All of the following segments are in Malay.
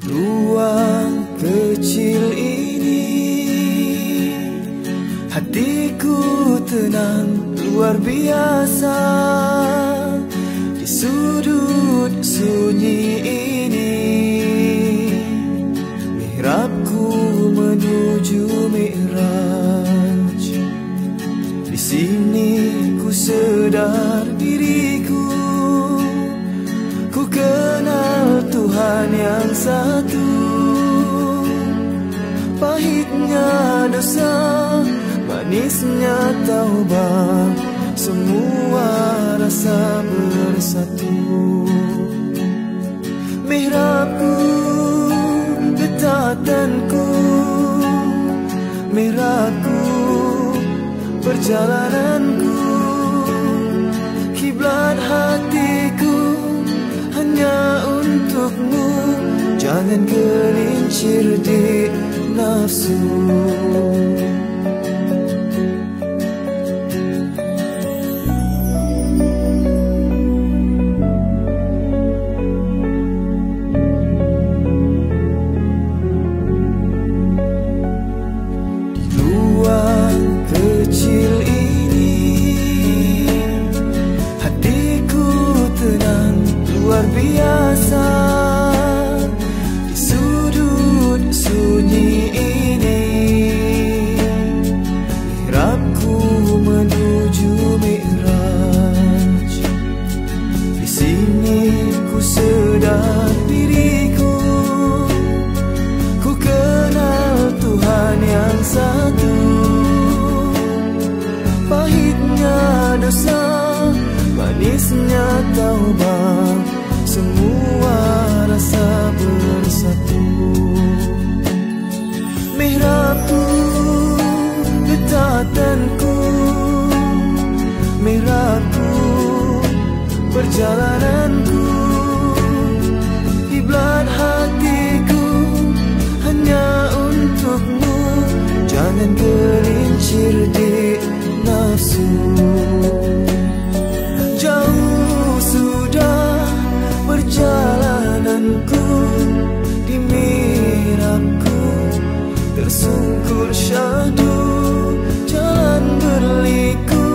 Ruang kecil ini, hatiku tenang luar biasa. Di sudut sunyi ini, mihrabku menuju mi'raj. Di sini ku sedar diriku, ku kenal Tuhan yang satu. Pahitnya dosa, manisnya taubat, semua rasa bersatu. Mihrabku, ketatanku, mihrabku, perjalananku, kiblat hatiku hanya untukmu. Jangan gelincir di nafsu. Kecil ini, hatiku tenang luar biasa. Di sudut sunyi ini, mihrabku menuju mi'raj. Di sini ku sedar diriku, ku kenal Tuhan yang satu. Pahitnya dosa, manisnya taubat, semua rasa bersatu. Mihrabku, ketatanku, mihrabku, perjalananku, kiblat hatiku hanya untukmu. Jangan gelincir di nafsu. Jauh sudah perjalananku, di mihrabku tersungkur syahdu. Jalan berliku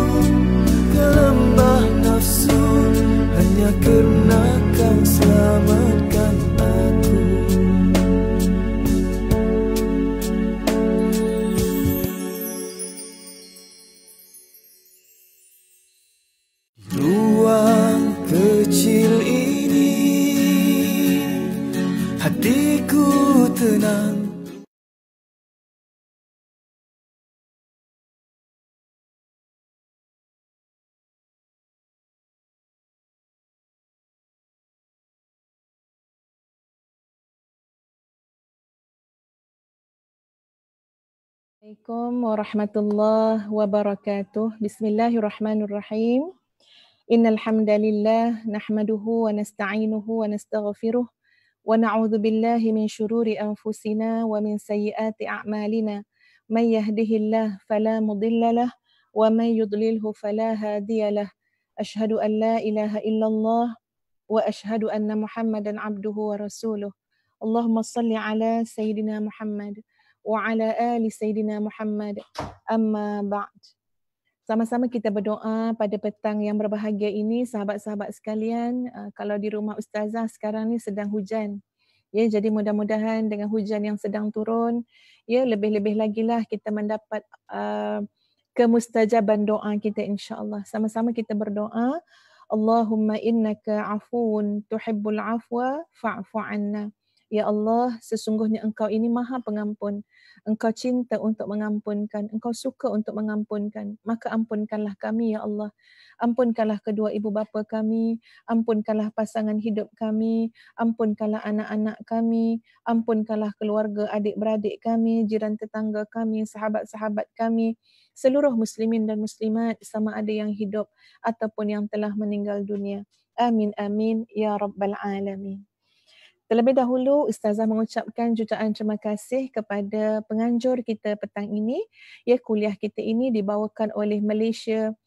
ke lembah nafsu, hanya karena kau selamatkan aku. Ruang kecil ini, hatiku tenang. Assalamualaikum warahmatullahi wabarakatuh. Bismillahirrahmanirrahim. Innal hamdalillah nahmaduhu wa nasta'inuhu wa nastaghfiruh wa na'udzu billahi min syururi anfusina wa min sayyiati a'malina. May yahdihillahu fala mudhillalah wa may yudlilhu fala hadiyalah. Asyhadu an la ilaha illallah wa asyhadu anna Muhammadan abduhu wa rasuluh. Allahumma salli ala sayyidina Muhammad wa ala ali sayyidina Muhammad. Amma ba'd. Sama-sama kita berdoa pada petang yang berbahagia ini, sahabat-sahabat sekalian. Kalau di rumah Ustazah sekarang ni sedang hujan. Ya, jadi mudah-mudahan dengan hujan yang sedang turun, ya lebih-lebih lagi lah kita mendapat kemustajaban doa kita insya-Allah. Sama-sama kita berdoa. Allahumma innaka afuwun tuhibbul afwa fa'fu anna. Ya Allah, sesungguhnya Engkau ini Maha Pengampun. Engkau cinta untuk mengampunkan. Engkau suka untuk mengampunkan. Maka ampunkanlah kami, Ya Allah. Ampunkanlah kedua ibu bapa kami. Ampunkanlah pasangan hidup kami. Ampunkanlah anak-anak kami. Ampunkanlah keluarga adik-beradik kami, jiran tetangga kami, sahabat-sahabat kami, seluruh muslimin dan muslimat sama ada yang hidup ataupun yang telah meninggal dunia. Amin, amin, ya rabbal alamin. Terlebih dahulu, Ustazah mengucapkan jutaan terima kasih kepada penganjur kita petang ini. Ya, kuliah kita ini dibawakan oleh Malaysia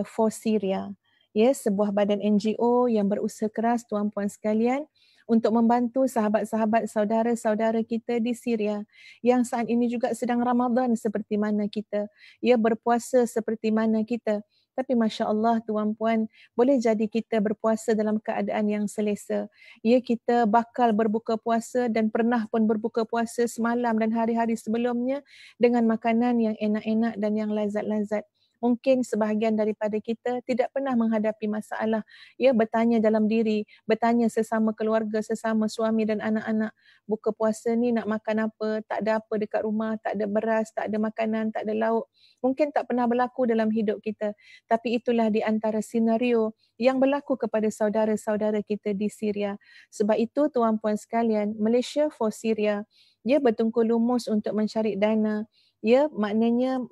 for Syria. Ya, sebuah badan NGO yang berusaha keras, tuan-puan sekalian, untuk membantu sahabat-sahabat saudara-saudara kita di Syria yang saat ini juga sedang Ramadan seperti mana kita, ya, berpuasa seperti mana kita. Tapi Masya Allah tuan puan, boleh jadi kita berpuasa dalam keadaan yang selesa. Ya, kita bakal berbuka puasa dan pernah pun berbuka puasa semalam dan hari-hari sebelumnya dengan makanan yang enak-enak dan yang lazat-lazat. Mungkin sebahagian daripada kita tidak pernah menghadapi masalah, ya, bertanya dalam diri, bertanya sesama keluarga, sesama suami dan anak-anak, buka puasa ni nak makan apa, tak ada apa dekat rumah, tak ada beras, tak ada makanan, tak ada lauk. Mungkin tak pernah berlaku dalam hidup kita, tapi itulah di antara senario yang berlaku kepada saudara-saudara kita di Syria. Sebab itu tuan puan sekalian, Malaysia for Syria, dia bertungkus lumus untuk mencari dana. Ya, maknanya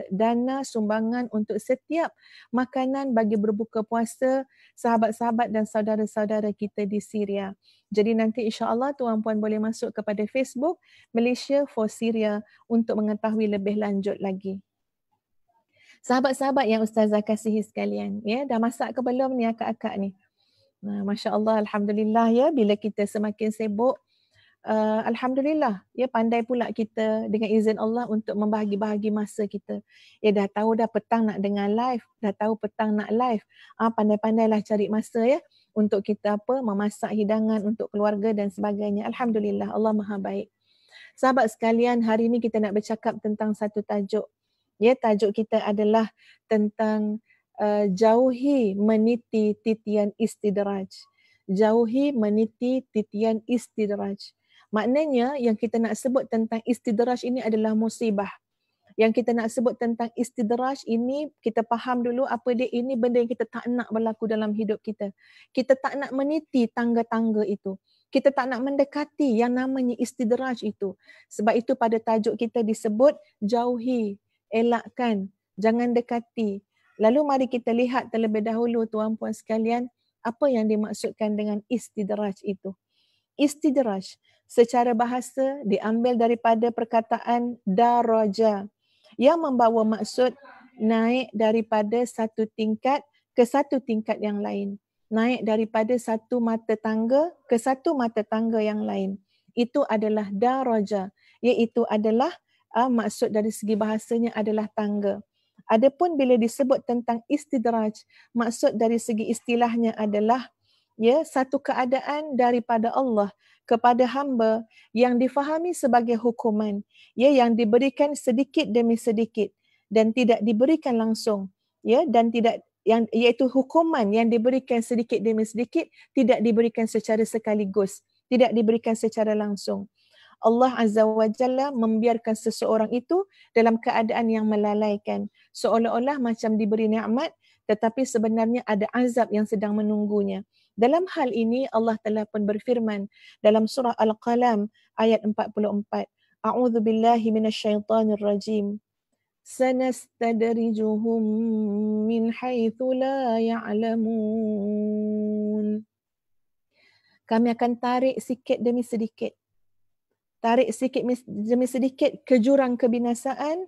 dana sumbangan untuk setiap makanan bagi berbuka puasa sahabat-sahabat dan saudara-saudara kita di Syria. Jadi nanti insya-Allah tuan-puan boleh masuk kepada Facebook Malaysia for Syria untuk mengetahui lebih lanjut lagi. Sahabat-sahabat yang Ustazah kasihi sekalian, ya, dah masak ke belum ni akak-akak ni? Nah, masya-Allah, alhamdulillah, ya, bila kita semakin sibuk, alhamdulillah, ya, pandai pula kita dengan izin Allah untuk membahagi-bahagi masa kita. Ya, dah tahu dah petang nak dengar live, dah tahu petang nak live. Pandai-pandailah cari masa, ya, untuk kita memasak hidangan untuk keluarga dan sebagainya. Alhamdulillah, Allah Maha baik. Sahabat sekalian, hari ini kita nak bercakap tentang satu tajuk. Ya, tajuk kita adalah tentang jauhi meniti titian istidraj. Jauhi meniti titian istidraj. Maknanya yang kita nak sebut tentang istidraj ini adalah musibah. Yang kita nak sebut tentang istidraj ini, kita faham dulu apa dia. Ini benda yang kita tak nak berlaku dalam hidup kita. Kita tak nak meniti tangga-tangga itu. Kita tak nak mendekati yang namanya istidraj itu. Sebab itu pada tajuk kita disebut jauhi, elakkan, jangan dekati. Lalu mari kita lihat terlebih dahulu tuan-puan sekalian, apa yang dimaksudkan dengan istidraj itu. Istidraj secara bahasa diambil daripada perkataan daraja yang membawa maksud naik daripada satu tingkat ke satu tingkat yang lain. Naik daripada satu mata tangga ke satu mata tangga yang lain. Itu adalah daraja, iaitu adalah maksud dari segi bahasanya adalah tangga. Adapun bila disebut tentang istidraj, maksud dari segi istilahnya adalah, ya, satu keadaan daripada Allah kepada hamba yang difahami sebagai hukuman, ya, yang diberikan sedikit demi sedikit dan tidak diberikan langsung, ya, dan tidak, yang iaitu hukuman yang diberikan sedikit demi sedikit, tidak diberikan secara sekaligus, tidak diberikan secara langsung. Allah Azza wa Jalla membiarkan seseorang itu dalam keadaan yang melalaikan, seolah-olah macam diberi nikmat, tetapi sebenarnya ada azab yang sedang menunggunya. Dalam hal ini Allah telah pun berfirman dalam surah Al-Qalam ayat 44. A'udzu billahi minasyaitonir rajim. Sanastadrijuhum min haitsu la ya'lamun. Kami akan tarik sikit demi sedikit. Tarik sikit demi sedikit ke jurang kebinasaan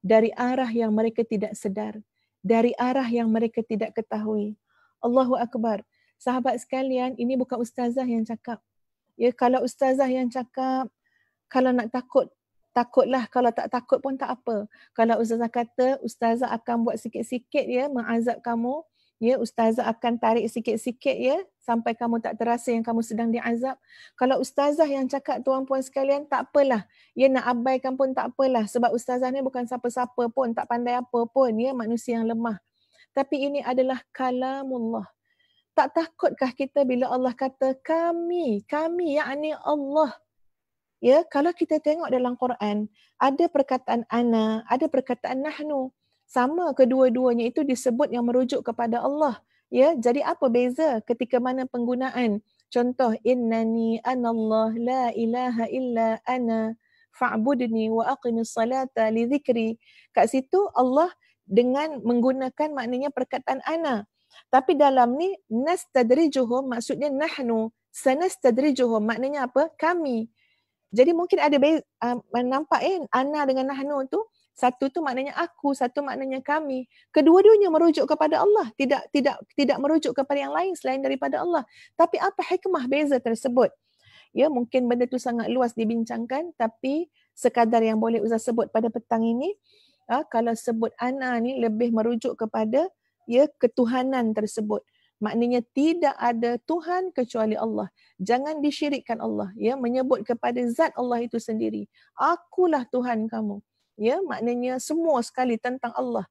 dari arah yang mereka tidak sedar, dari arah yang mereka tidak ketahui. Allahu Akbar. Sahabat sekalian, ini bukan ustazah yang cakap. Ya, kalau ustazah yang cakap, kalau nak takut, takutlah. Kalau tak takut pun tak apa. Kalau ustazah kata, ustazah akan buat sikit-sikit, ya, mengazab kamu, ya, ustazah akan tarik sikit-sikit, ya, sampai kamu tak terasa yang kamu sedang diazab. Kalau ustazah yang cakap tuan-puan sekalian, tak apalah. Ya, nak abaikan pun tak apalah. Sebab ustazah ni bukan siapa-siapa pun, tak pandai apa pun, ya, manusia yang lemah. Tapi ini adalah kalamullah. Tak takutkah kita bila Allah kata kami, yakni Allah. Ya, kalau kita tengok dalam Quran, ada perkataan ana, ada perkataan nahnu. Sama kedua-duanya itu disebut yang merujuk kepada Allah. Ya, jadi apa beza ketika mana penggunaan? Contoh, innani anallah la ilaha illa ana fa'budni wa aqimis salata li dzikri. Kat situ Allah dengan menggunakan maknanya perkataan ana. Tapi dalam ni nastadrijuhum maksudnya nahnu, sanastadrijuhum maknanya apa? Kami. Jadi mungkin ada nampak ana dengan nahnu tu Satu tu maknanya aku, satu maknanya kami. Kedua-duanya merujuk kepada Allah, tidak merujuk kepada yang lain selain daripada Allah. Tapi apa hikmah beza tersebut? Ya, mungkin benda tu sangat luas dibincangkan, tapi sekadar yang boleh Ustaz sebut pada petang ini, kalau sebut ana ni lebih merujuk kepada ya ketuhanan tersebut. Maknanya tidak ada Tuhan kecuali Allah. Jangan disyirikkan Allah. Ya, menyebut kepada zat Allah itu sendiri. Akulah Tuhan kamu. Ya, maknanya semua sekali tentang Allah.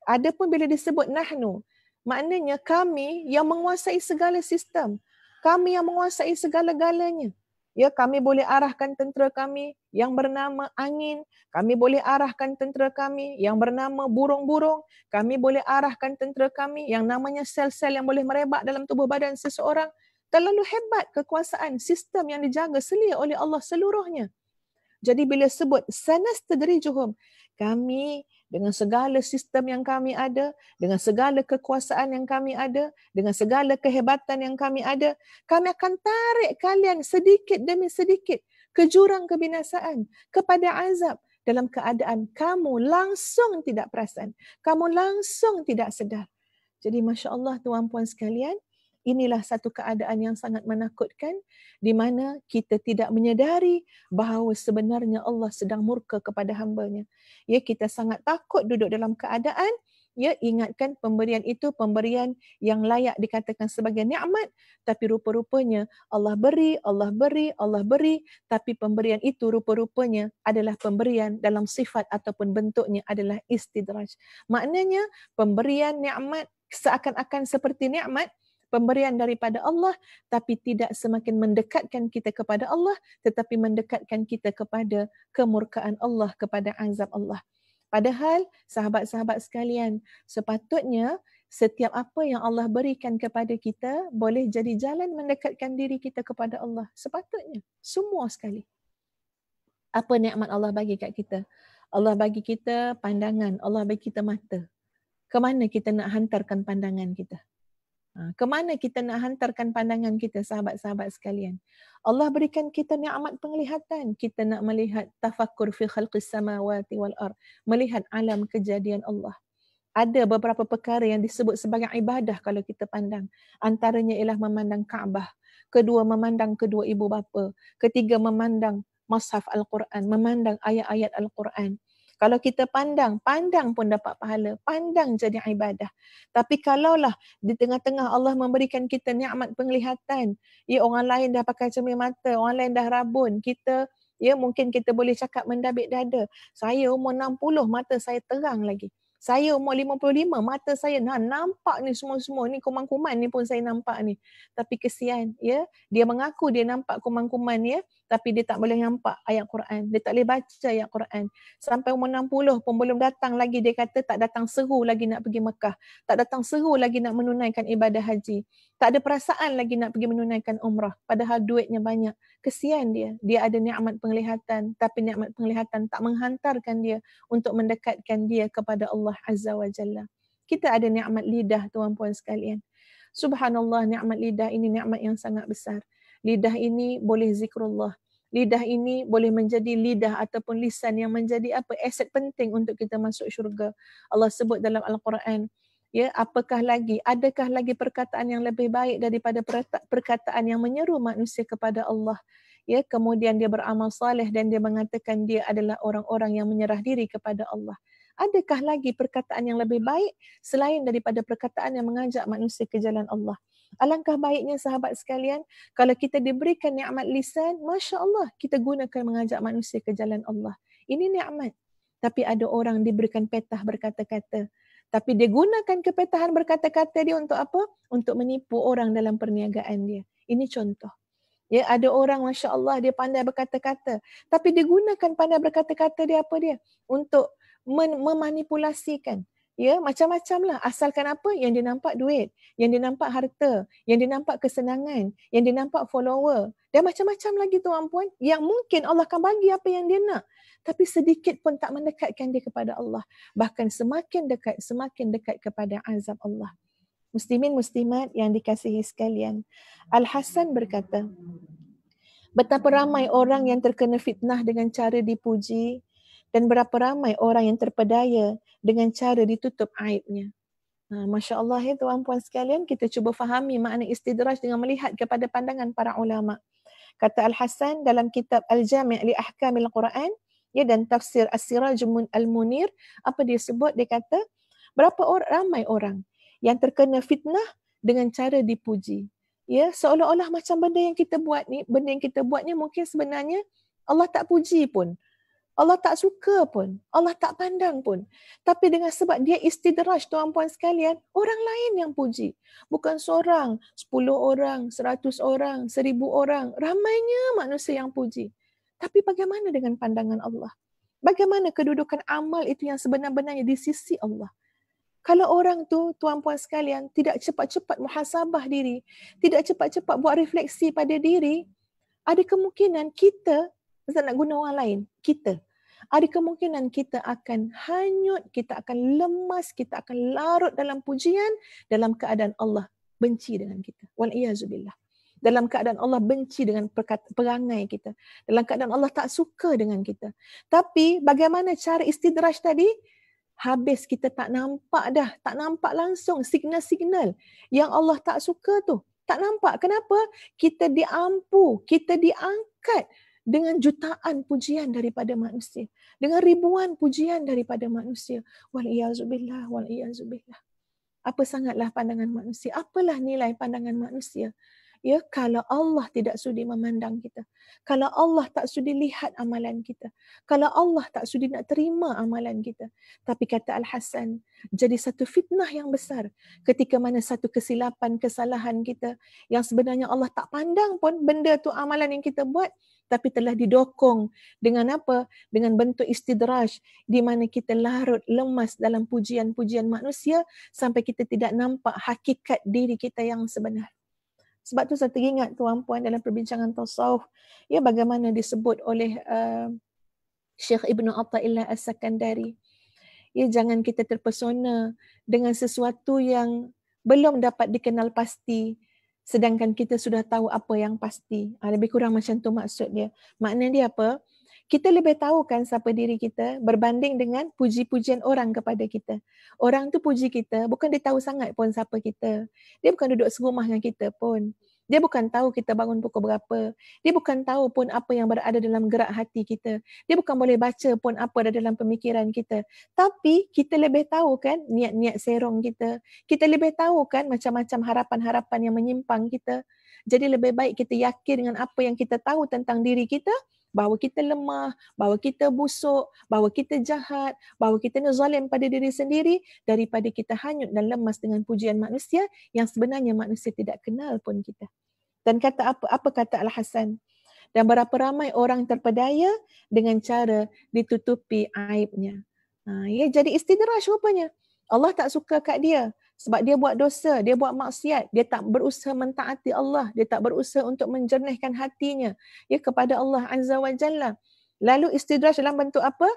Adapun bila disebut nahnu, maknanya kami yang menguasai segala sistem. Kami yang menguasai segala-galanya. Ya, kami boleh arahkan tentera kami yang bernama angin. Kami boleh arahkan tentera kami yang bernama burung-burung. Kami boleh arahkan tentera kami yang namanya sel-sel yang boleh merebak dalam tubuh badan seseorang. Terlalu hebat kekuasaan sistem yang dijaga selia oleh Allah seluruhnya. Jadi bila sebut sanastadrijuhum, kami dengan segala sistem yang kami ada, dengan segala kekuasaan yang kami ada, dengan segala kehebatan yang kami ada, kami akan tarik kalian sedikit demi sedikit ke jurang kebinasaan, kepada azab dalam keadaan kamu langsung tidak perasan, kamu langsung tidak sedar. Jadi Masya Allah tuan-puan sekalian, inilah satu keadaan yang sangat menakutkan di mana kita tidak menyedari bahawa sebenarnya Allah sedang murka kepada hamba-Nya. Ya, kita sangat takut duduk dalam keadaan ya ingatkan pemberian itu pemberian yang layak dikatakan sebagai nikmat, tapi rupa-rupanya Allah beri, tapi pemberian itu rupa-rupanya adalah pemberian dalam sifat ataupun bentuknya adalah istidraj. Maknanya pemberian nikmat seakan-akan seperti nikmat, pemberian daripada Allah, tapi tidak semakin mendekatkan kita kepada Allah, tetapi mendekatkan kita kepada kemurkaan Allah, kepada azab Allah. Padahal sahabat-sahabat sekalian, sepatutnya setiap apa yang Allah berikan kepada kita boleh jadi jalan mendekatkan diri kita kepada Allah. Sepatutnya, semua sekali. Apa nikmat Allah bagi kat kita? Allah bagi kita pandangan, Allah bagi kita mata. Ke mana kita nak hantarkan pandangan kita? Ke mana kita nak hantarkan pandangan kita, sahabat-sahabat sekalian? Allah berikan kita nikmat penglihatan. Kita nak melihat tafakkur fi khalqis samawati wal ard, melihat alam kejadian Allah. Ada beberapa perkara yang disebut sebagai ibadah kalau kita pandang. Antaranya ialah memandang Kaabah. Kedua, memandang kedua ibu bapa. Ketiga, memandang mushaf Al-Quran, memandang ayat-ayat Al-Quran. Kalau kita pandang pun dapat pahala. Pandang jadi ibadah. Tapi kalaulah di tengah-tengah Allah memberikan kita nikmat penglihatan, ya orang lain dah pakai cermin mata, orang lain dah rabun, kita ya mungkin kita boleh cakap mendabik dada. Saya umur 60, mata saya terang lagi. Saya umur 55, mata saya nampak ni semua-semua ni, kuman-kuman ni pun saya nampak ni. Tapi kesian, ya, dia mengaku dia nampak kuman-kuman ya, tapi dia tak boleh nampak ayat Quran. Dia tak boleh baca ayat Quran. Sampai umur 60 pun belum datang lagi, dia kata tak datang seru lagi nak pergi Mekah. Tak datang seru lagi nak menunaikan ibadah haji. Tak ada perasaan lagi nak pergi menunaikan umrah. Padahal duitnya banyak. Kesian dia. Dia ada nikmat penglihatan, tapi nikmat penglihatan tak menghantarkan dia untuk mendekatkan dia kepada Allah Azza wa Jalla. Kita ada nikmat lidah, tuan-puan sekalian. Subhanallah, nikmat lidah ini nikmat yang sangat besar. Lidah ini boleh zikrullah. Lidah ini boleh menjadi lidah ataupun lisan yang menjadi apa? Aset penting untuk kita masuk syurga. Allah sebut dalam Al-Quran, ya, apakah lagi? Adakah lagi perkataan yang lebih baik daripada perkataan yang menyeru manusia kepada Allah? Ya, kemudian dia beramal saleh dan dia mengatakan dia adalah orang-orang yang menyerah diri kepada Allah. Adakah lagi perkataan yang lebih baik selain daripada perkataan yang mengajak manusia ke jalan Allah? Alangkah baiknya sahabat sekalian, kalau kita diberikan nikmat lisan, Masya Allah, kita gunakan mengajak manusia ke jalan Allah. Ini nikmat. Tapi ada orang diberikan petah berkata-kata. Tapi dia gunakan kepetahan berkata-kata dia untuk apa? Untuk menipu orang dalam perniagaan dia. Ini contoh. Ya, ada orang Masya Allah dia pandai berkata-kata. Tapi dia gunakan pandai berkata-kata dia apa dia? Untuk memanipulasikan. Ya, macam-macam lah. Asalkan apa? Yang dia nampak duit, yang dia nampak harta, yang dia nampak kesenangan, yang dia nampak follower. Dan macam-macam lagi tuan-puan, yang mungkin Allah akan bagi apa yang dia nak. Tapi sedikit pun tak mendekatkan dia kepada Allah. Bahkan semakin dekat kepada azab Allah. Muslimin muslimat yang dikasihi sekalian. Al-Hasan berkata, betapa ramai orang yang terkena fitnah dengan cara dipuji, Dan berapa ramai orang yang terpedaya dengan cara ditutup aibnya. Masya Allah ya tuan-puan sekalian, kita cuba fahami makna istidraj dengan melihat kepada pandangan para ulama. Kata Al-Hasan dalam kitab Al-Jami' li Ahkamil Quran, ya, dan tafsir As-Siraj Al-Munir, apa dia sebut? Dia kata, ramai orang yang terkena fitnah dengan cara dipuji. Ya, seolah-olah macam benda yang kita buat ni mungkin sebenarnya Allah tak puji pun. Allah tak suka pun, Allah tak pandang pun. Tapi dengan sebab dia istidraj tuan-puan sekalian, orang lain yang puji. Bukan seorang, 10 orang, 100 orang, 1000 orang. Ramainya manusia yang puji. Tapi bagaimana dengan pandangan Allah? Bagaimana kedudukan amal itu yang sebenar-benarnya di sisi Allah? Kalau orang tu, tuan-puan sekalian, tidak cepat-cepat muhasabah diri, tidak cepat-cepat buat refleksi pada diri, ada kemungkinan kita, saya nak guna orang lain, ada kemungkinan kita akan hanyut, kita akan lemas, kita akan larut dalam pujian dalam keadaan Allah benci dengan kita. Wal-iyazubillah. Dalam keadaan Allah benci dengan perangai kita. Dalam keadaan Allah tak suka dengan kita. Tapi bagaimana cara istidraj tadi? Habis kita tak nampak dah, tak nampak langsung signal-signal yang Allah tak suka tu. Tak nampak. Kenapa? Kita diampu, kita diangkat dengan jutaan pujian daripada manusia. Dengan ribuan pujian daripada manusia. Wal-iyazubillah, wal-iyazubillah. Apa sangatlah pandangan manusia? Apalah nilai pandangan manusia? Ya, kalau Allah tidak sudi memandang kita. Kalau Allah tak sudi lihat amalan kita. Kalau Allah tak sudi nak terima amalan kita. Tapi kata Al-Hasan, jadi satu fitnah yang besar ketika mana satu kesilapan, kesalahan kita yang sebenarnya Allah tak pandang pun benda tu amalan yang kita buat, tapi telah didokong dengan apa? Dengan bentuk istidraj di mana kita larut lemas dalam pujian-pujian manusia sampai kita tidak nampak hakikat diri kita yang sebenar. Sebab tu saya teringat tuan-puan dalam perbincangan tasawuf, ya, bagaimana disebut oleh Syekh Ibnu Athaillah As-Sakandari. Ya, jangan kita terpesona dengan sesuatu yang belum dapat dikenal pasti, sedangkan kita sudah tahu apa yang pasti. Lebih kurang macam tu maksud dia. Makna dia apa? Kita lebih tahu kan siapa diri kita berbanding dengan puji-pujian orang kepada kita. Orang tu puji kita, bukan dia tahu sangat pun siapa kita. Dia bukan duduk serumah dengan kita pun. Dia bukan tahu kita bangun pukul berapa. Dia bukan tahu pun apa yang berada dalam gerak hati kita. Dia bukan boleh baca pun apa ada dalam pemikiran kita. Tapi kita lebih tahu kan niat-niat serong kita. Kita lebih tahu kan macam-macam harapan-harapan yang menyimpang kita. Jadi lebih baik kita yakin dengan apa yang kita tahu tentang diri kita, bahawa kita lemah, bahawa kita busuk, bahawa kita jahat, bahawa kita zalim pada diri sendiri, daripada kita hanyut dan lemas dengan pujian manusia yang sebenarnya manusia tidak kenal pun kita. Dan kata apa kata Al-Hasan? Dan berapa ramai orang terpedaya dengan cara ditutupi aibnya. Ya, jadi istidraj rupanya. Allah tak suka kat dia sebab dia buat dosa, dia buat maksiat, dia tak berusaha mentaati Allah, dia tak berusaha untuk menjernihkan hatinya ya kepada Allah Azza wa Jalla. Lalu istidraj dalam bentuk apa?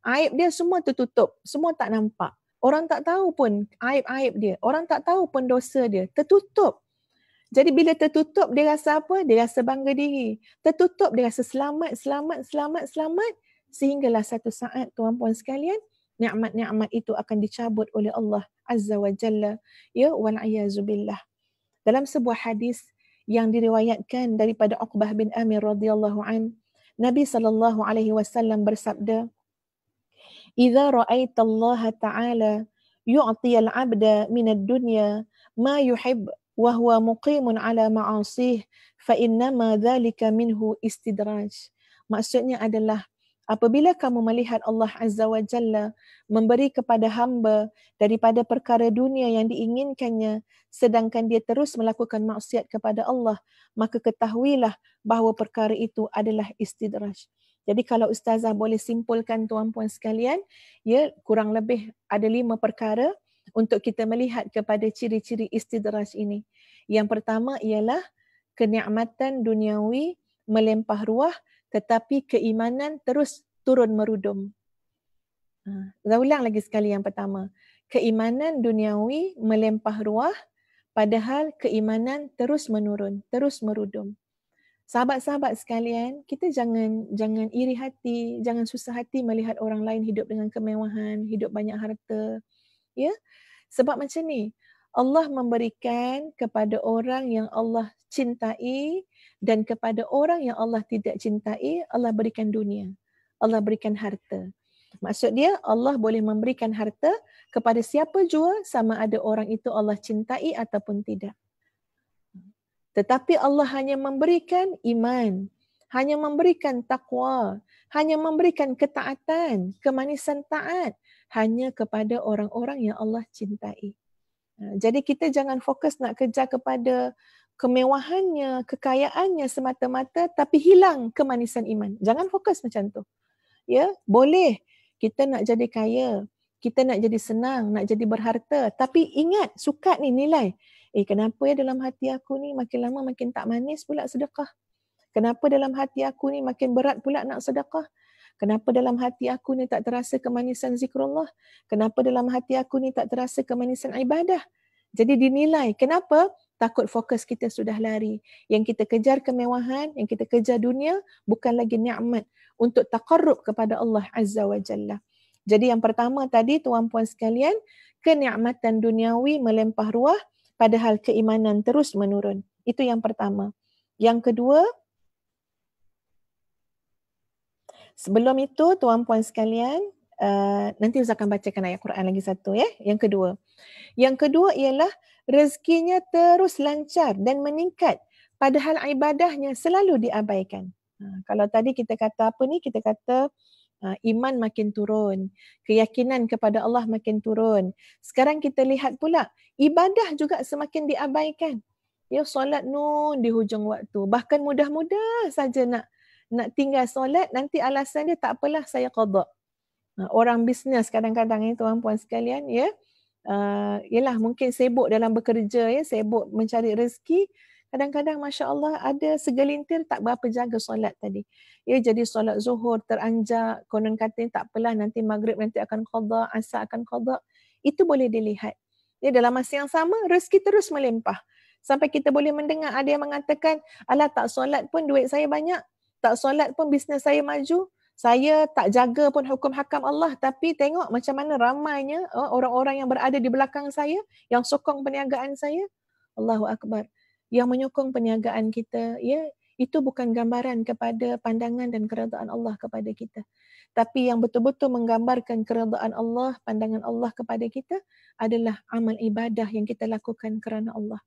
Aib dia semua tertutup, semua tak nampak. Orang tak tahu pun aib-aib dia, orang tak tahu pun dosa dia, tertutup. Jadi bila tertutup dia rasa apa? Dia rasa bangga diri. Tertutup dia rasa selamat sehinggalah satu saat tuan-puan sekalian, nikmat-nikmat itu akan dicabut oleh Allah Azza wa Jalla. Ya, wal-iyazubillah. Dalam sebuah hadis yang diriwayatkan daripada Uqbah bin Amir radhiyallahu an, Nabi SAW bersabda, "Idza ra'aita Allah Ta'ala yu'ti al-'abda min ad-dunya ma yuhib wa huwa muqimun 'ala ma'asih fa innama dzalika minhu istidraj." Maksudnya adalah apabila kamu melihat Allah Azza wa Jalla memberi kepada hamba daripada perkara dunia yang diinginkannya, sedangkan dia terus melakukan maksiat kepada Allah, maka ketahuilah bahawa perkara itu adalah istidraj. Jadi kalau Ustazah boleh simpulkan tuan-puan sekalian, ya, kurang lebih ada 5 perkara untuk kita melihat kepada ciri-ciri istidraj ini. Yang pertama ialah kenikmatan duniawi melimpah ruah, tetapi keimanan terus turun merudum. Saya ulang lagi sekali yang pertama. Keimanan duniawi melimpah ruah, padahal keimanan terus menurun, terus merudum. Sahabat-sahabat sekalian, kita jangan iri hati, jangan susah hati melihat orang lain hidup dengan kemewahan, hidup banyak harta. Ya, sebab macam ni, Allah memberikan kepada orang yang Allah cintai dan kepada orang yang Allah tidak cintai, Allah berikan dunia. Allah berikan harta. Maksud dia, Allah boleh memberikan harta kepada siapa jua sama ada orang itu Allah cintai ataupun tidak. Tetapi Allah hanya memberikan iman, hanya memberikan takwa, hanya memberikan ketaatan, kemanisan taat hanya kepada orang-orang yang Allah cintai. Jadi kita jangan fokus nak kejar kepada kemewahannya, kekayaannya semata-mata tapi hilang kemanisan iman. Jangan fokus macam tu. Ya, boleh kita nak jadi kaya, kita nak jadi senang, nak jadi berharta, tapi ingat sukat ni nilai. Kenapa ya dalam hati aku ni makin lama makin tak manis pula sedekah? Kenapa dalam hati aku ni makin berat pula nak sedekah? Kenapa dalam hati aku ni tak terasa kemanisan zikrullah? Kenapa dalam hati aku ni tak terasa kemanisan ibadah? Jadi dinilai. Kenapa? Takut fokus kita sudah lari. Yang kita kejar kemewahan, yang kita kejar dunia, bukan lagi nikmat untuk taqarrub kepada Allah Azza wa Jalla. Jadi yang pertama tadi, tuan-puan sekalian, kenikmatan duniawi melempah ruah, padahal keimanan terus menurun. Itu yang pertama. Yang kedua, sebelum itu tuan-puan sekalian, nanti Ustaz akan bacakan ayat Quran lagi satu ya. Yang kedua ialah rezekinya terus lancar dan meningkat padahal ibadahnya selalu diabaikan. Kalau tadi kita kata apa ni? Kita kata iman makin turun, keyakinan kepada Allah makin turun. Sekarang kita lihat pula ibadah juga semakin diabaikan. Ya, solat nun di hujung waktu. Bahkan mudah-mudah saja nak tinggal solat, nanti alasan dia tak apalah saya qada. Orang bisnes kadang-kadang ni tuan-puan sekalian ya, yalah mungkin sibuk dalam bekerja ya, sibuk mencari rezeki. Kadang-kadang Masya Allah ada segelintir tak berapa jaga solat tadi. Ya, jadi solat zuhur teranjak, konon katanya tak apalah nanti maghrib nanti akan qada, asar akan qada. Itu boleh dilihat. Ya, dalam masa yang sama rezeki terus melimpah. Sampai kita boleh mendengar ada yang mengatakan, alah tak solat pun duit saya banyak, tak solat pun bisnes saya maju, saya tak jaga pun hukum hakam Allah, tapi tengok macam mana ramainya orang-orang yang berada di belakang saya, yang sokong perniagaan saya. Allahu Akbar. Yang menyokong perniagaan kita, ya, itu bukan gambaran kepada pandangan dan keredaan Allah kepada kita. Tapi yang betul-betul menggambarkan keredaan Allah, pandangan Allah kepada kita adalah amal ibadah yang kita lakukan kerana Allah.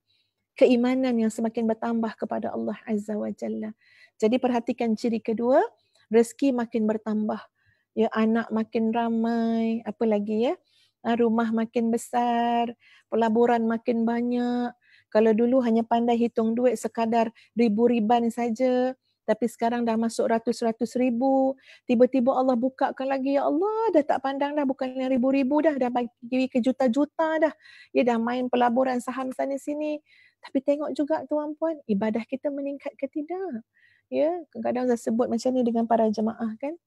Keimanan yang semakin bertambah kepada Allah Azza wa Jalla. Jadi perhatikan ciri kedua, rezeki makin bertambah. Ya, anak makin ramai, apa lagi ya? Rumah makin besar, pelaburan makin banyak. Kalau dulu hanya pandai hitung duit sekadar ribu-riban saja, tapi sekarang dah masuk ratus-ratus ribu. Tiba-tiba Allah bukakan lagi, ya Allah, dah tak pandang dah, bukan ribu-ribu dah bagi ke juta-juta dah. Ya, dah main pelaburan saham sana sini. Tapi tengok juga tuan-puan, ibadah kita meningkat ke tidak? Ya, kadang-kadang saya sebut macam ni dengan para jemaah kan.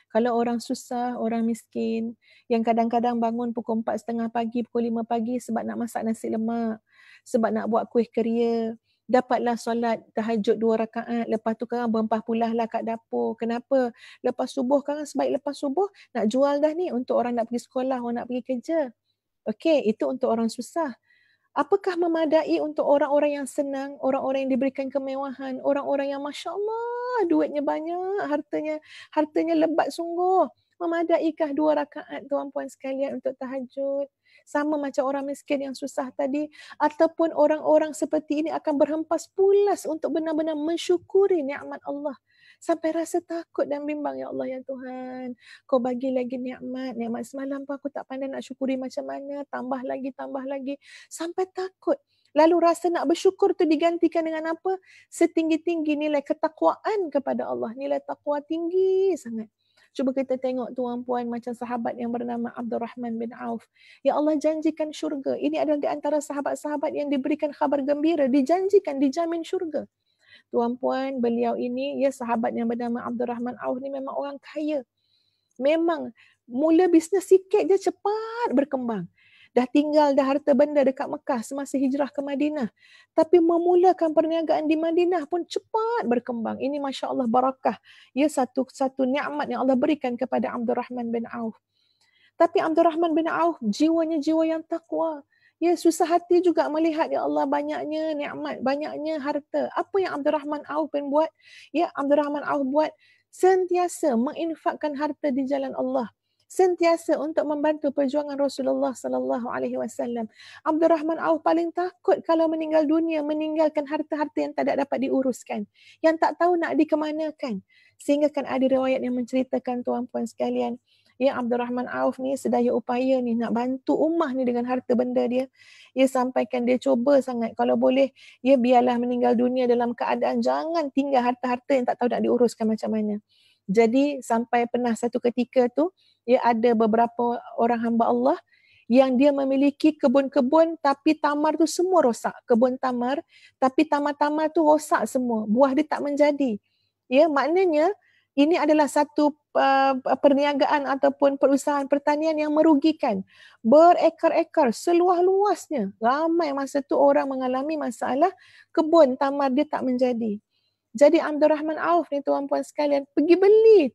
Kalau orang susah, orang miskin, yang kadang-kadang bangun pukul 4.30 pagi, pukul 5 pagi sebab nak masak nasi lemak, sebab nak buat kuih keria, dapatlah solat tahajud 2 rakaat, lepas tu kan berempah pulah lah kat dapur. Kenapa? Lepas subuh kan, sebaik lepas subuh nak jual dah ni untuk orang nak pergi sekolah, orang nak pergi kerja. Okey, itu untuk orang susah. Apakah memadai untuk orang-orang yang senang, orang-orang yang diberikan kemewahan, orang-orang yang Masya Allah duitnya banyak, hartanya lebat sungguh. Memadaikah 2 rakaat tuan-puan sekalian untuk tahajud? Sama macam orang miskin yang susah tadi, ataupun orang-orang seperti ini akan berhempas pulas untuk benar-benar mensyukuri nikmat Allah. Sampai rasa takut dan bimbang, ya Allah ya Tuhan, kau bagi lagi nikmat semalam pun aku tak pandai nak syukuri macam mana, tambah lagi. Sampai takut. Lalu rasa nak bersyukur tu digantikan dengan apa? Setinggi-tinggi nilai ketakwaan kepada Allah. Nilai takwa tinggi sangat. Cuba kita tengok tuan-puan macam sahabat yang bernama Abdurrahman bin Auf. Ya Allah janjikan syurga. Ini adalah di antara sahabat-sahabat yang diberikan khabar gembira. Dijanjikan, dijamin syurga. Tuan-puan, beliau ini, ya sahabat yang bernama Abdurrahman Auf ni memang orang kaya. Memang mula bisnes sikit je cepat berkembang. dah tinggal dah harta benda dekat Mekah semasa hijrah ke Madinah. Tapi memulakan perniagaan di Madinah pun cepat berkembang. Ini Masya Allah barakah. Ya, satu nikmat yang Allah berikan kepada Abdul Rahman bin Auf. Tapi Abdul Rahman bin Auf jiwanya jiwa yang takwa. Ya, susah hati juga melihat ya Allah banyaknya nikmat, banyaknya harta. Apa yang Abdul Rahman Auf bin buat? Ya, Abdul Rahman Auf buat sentiasa menginfakkan harta di jalan Allah. Sentiasa untuk membantu perjuangan Rasulullah sallallahu alaihi wasallam. Abdul Rahman Auf paling takut kalau meninggal dunia meninggalkan harta-harta yang tidak dapat diuruskan, yang tak tahu nak dikemanakan. Sehingga kan ada riwayat yang menceritakan tuan-puan sekalian, ya Abdul Rahman Auf ni sedaya upaya ni nak bantu ummah ni dengan harta benda dia. Ia sampaikan dia cuba sangat kalau boleh ya biarlah meninggal dunia dalam keadaan jangan tinggal harta-harta yang tak tahu nak diuruskan macam mana. Jadi sampai pernah satu ketika tu ya ada beberapa orang hamba Allah yang dia memiliki kebun-kebun tapi tamar tu semua rosak. Kebun tamar tapi tamar-tamar tu rosak semua. Buah dia tak menjadi. Ya, maknanya ini adalah satu perniagaan ataupun perusahaan pertanian yang merugikan. Berekar-ekar, seluas-luasnya. Ramai masa tu orang mengalami masalah kebun tamar dia tak menjadi. Jadi Abdul Rahman Auf ni tuan-puan sekalian pergi beli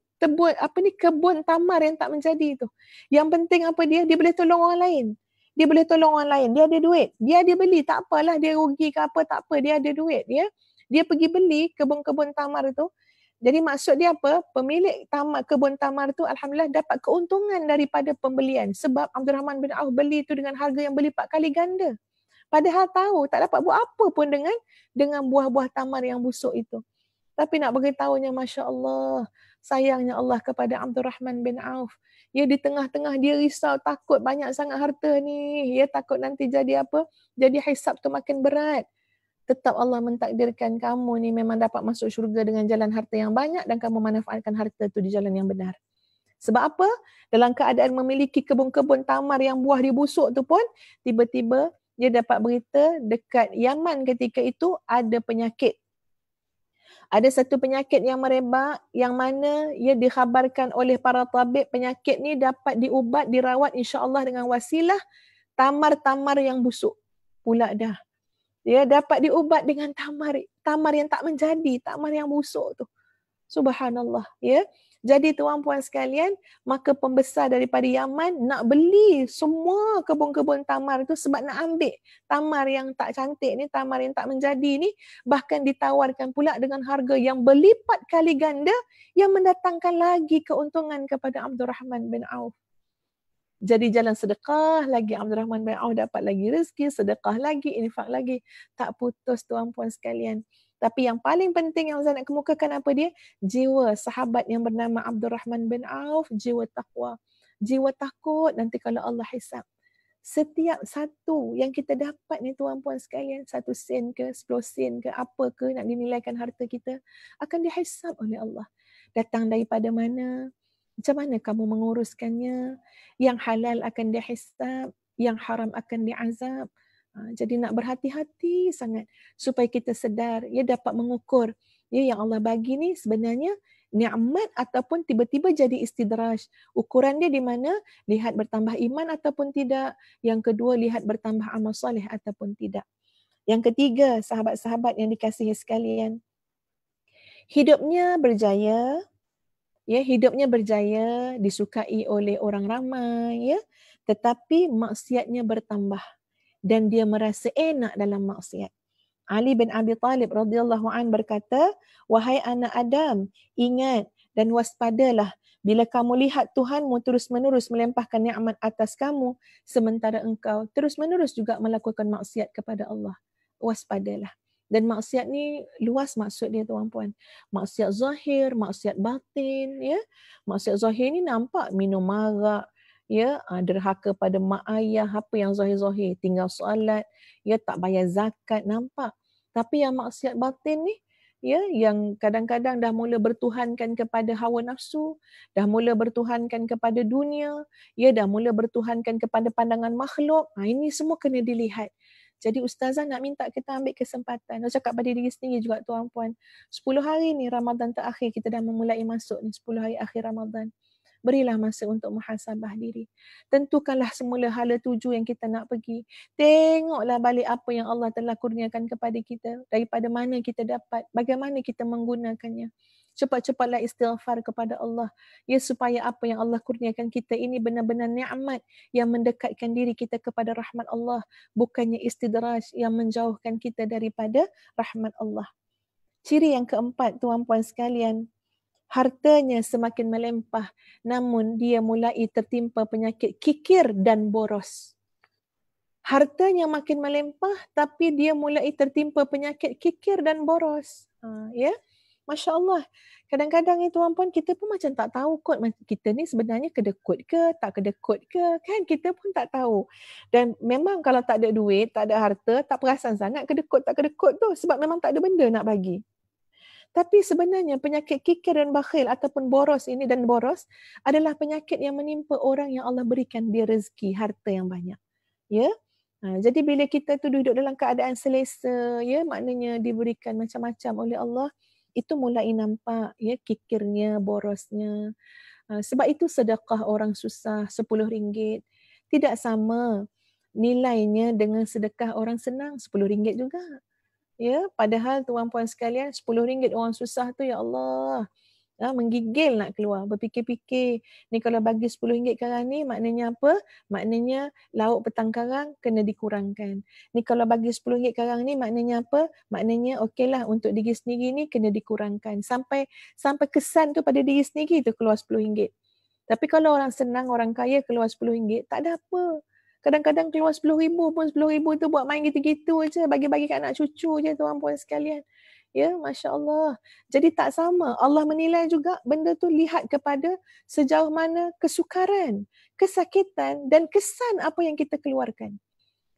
kebun tamar yang tak menjadi tu. Yang penting apa dia? Dia boleh tolong orang lain. Dia boleh tolong orang lain. Dia ada duit. Dia beli. Tak apalah dia rugi ke apa, tak apa. Dia ada duit. Ya. Dia pergi beli kebun-kebun tamar tu. Jadi maksud dia apa? Pemilik kebun tamar tu alhamdulillah dapat keuntungan daripada pembelian. Sebab Abdul Rahman bin Auf beli tu dengan harga yang berlipat kali ganda. Padahal tahu tak dapat buat apa pun dengan buah-buah tamar yang busuk itu. Tapi nak beritahunya Masya Allah, sayangnya Allah kepada Abdul Rahman bin Auf. Ya di tengah-tengah dia risau, takut banyak sangat harta ni. Ya takut nanti jadi apa? Jadi hisab tu makin berat. Tetap Allah mentakdirkan kamu ni memang dapat masuk syurga dengan jalan harta yang banyak dan kamu manfaatkan harta tu di jalan yang benar. Sebab apa? Dalam keadaan memiliki kebun-kebun tamar yang buah dia busuk tu pun, tiba-tiba dia dapat berita dekat Yaman ketika itu ada penyakit. Ada satu penyakit yang merebak yang mana ia dikhabarkan oleh para tabib penyakit ni dapat diubat, dirawat insya-Allah dengan wasilah tamar-tamar yang busuk. Pula dah. Dia dapat diubat dengan tamar yang tak menjadi, tamar yang busuk tu. Subhanallah, ya. Jadi tuan-puan sekalian, maka pembesar daripada Yaman nak beli semua kebun-kebun tamar itu sebab nak ambil tamar yang tak cantik ni, tamar yang tak menjadi ni, bahkan ditawarkan pula dengan harga yang berlipat kali ganda yang mendatangkan lagi keuntungan kepada Abdul Rahman bin Auf. Jadi jalan sedekah lagi, Abdul Rahman bin Auf dapat lagi rezeki, sedekah lagi, infak lagi. Tak putus tuan-puan sekalian. Tapi yang paling penting yang Ustaz nak kemukakan apa dia? Jiwa sahabat yang bernama Abdul Rahman bin Auf, jiwa takwa. Jiwa takut nanti kalau Allah hisab. Setiap satu yang kita dapat ni tuan-puan sekalian, 1 sen ke, 10 sen ke, apa ke nak dinilaikan harta kita, akan dihisab oleh Allah. Datang daripada mana? Macam mana kamu menguruskannya? Yang halal akan dihisab, yang haram akan diazab. Jadi nak berhati-hati sangat supaya kita sedar, ya dapat mengukur ya yang Allah bagi ni sebenarnya nikmat ataupun tiba-tiba jadi istidraj. Ukuran dia di mana? Lihat bertambah iman ataupun tidak. Yang kedua, lihat bertambah amal soleh ataupun tidak. Yang ketiga, sahabat-sahabat yang dikasihi sekalian, hidupnya berjaya, ya hidupnya berjaya, disukai oleh orang ramai, ya, tetapi maksiatnya bertambah dan dia merasa enak dalam maksiat. Ali bin Abi Talib radhiyallahu an berkata, wahai anak Adam, ingat dan waspadalah bila kamu lihat Tuhanmu terus-menerus melempahkan nikmat atas kamu sementara engkau terus-menerus juga melakukan maksiat kepada Allah. Waspadalah. Dan maksiat ni luas maksud dia tuan-puan. Maksiat zahir, maksiat batin, ya. Maksiat zahir ni nampak minum arak, ya, derhaka pada mak ayah, apa yang zahir-zahir, tinggal solat, ya, tak bayar zakat, nampak. Tapi yang maksiat batin ni, ya, yang kadang-kadang dah mula bertuhankan kepada hawa nafsu, dah mula bertuhankan kepada dunia, ya, dah mula bertuhankan kepada pandangan makhluk, ini semua kena dilihat. Jadi ustazah nak minta kita ambil kesempatan, nak cakap pada diri sendiri juga tuan-puan, 10 hari ni Ramadan terakhir kita dah memulai masuk ni, 10 hari akhir Ramadan. Berilah masa untuk muhasabah diri. Tentukanlah semula hala tuju yang kita nak pergi. Tengoklah balik apa yang Allah telah kurniakan kepada kita. Daripada mana kita dapat. Bagaimana kita menggunakannya. Cepat-cepatlah istighfar kepada Allah. Ya, supaya apa yang Allah kurniakan kita ini benar-benar nikmat yang mendekatkan diri kita kepada rahmat Allah. Bukannya istidraj yang menjauhkan kita daripada rahmat Allah. Ciri yang keempat, tuan-puan sekalian, hartanya semakin melimpah, namun dia mulai tertimpa penyakit kikir dan boros. Hartanya makin melimpah, tapi dia mulai tertimpa penyakit kikir dan boros. Ya, Masya Allah. Kadang-kadang ni tuan-puan, kita pun macam tak tahu kot kita ni sebenarnya kedekut ke, tak kedekut ke, kan kita pun tak tahu. Dan memang kalau tak ada duit, tak ada harta, tak perasan sangat kedekut tak kedekut tu, sebab memang tak ada benda nak bagi. Tapi sebenarnya penyakit kikir dan bakhil ataupun boros ini dan boros adalah penyakit yang menimpa orang yang Allah berikan dia rezeki, harta yang banyak. Ya. Jadi bila kita tu duduk dalam keadaan selesa, ya, maknanya diberikan macam-macam oleh Allah, itu mulai nampak ya kikirnya, borosnya. Sebab itu sedekah orang susah RM10 tidak sama nilainya dengan sedekah orang senang RM10 juga. Ya, padahal tuan-puan sekalian RM10 orang susah tu, ya Allah, menggigil nak keluar, berfikir-fikir, ni kalau bagi RM10 karang ni maknanya apa? Maknanya lauk petang karang kena dikurangkan. Ni kalau bagi RM10 karang ni maknanya apa? Maknanya okeylah untuk diri sendiri ni kena dikurangkan. Sampai kesan tu pada diri sendiri tu keluar RM10. Tapi kalau orang senang, orang kaya keluar RM10, tak ada apa. Kadang-kadang keluar RM10,000 pun RM10,000 tu buat main gitu-gitu je, bagi-bagi kat anak cucu je tuan-puan sekalian. Ya, Masya Allah. Jadi tak sama. Allah menilai juga benda tu lihat kepada sejauh mana kesukaran, kesakitan dan kesan apa yang kita keluarkan.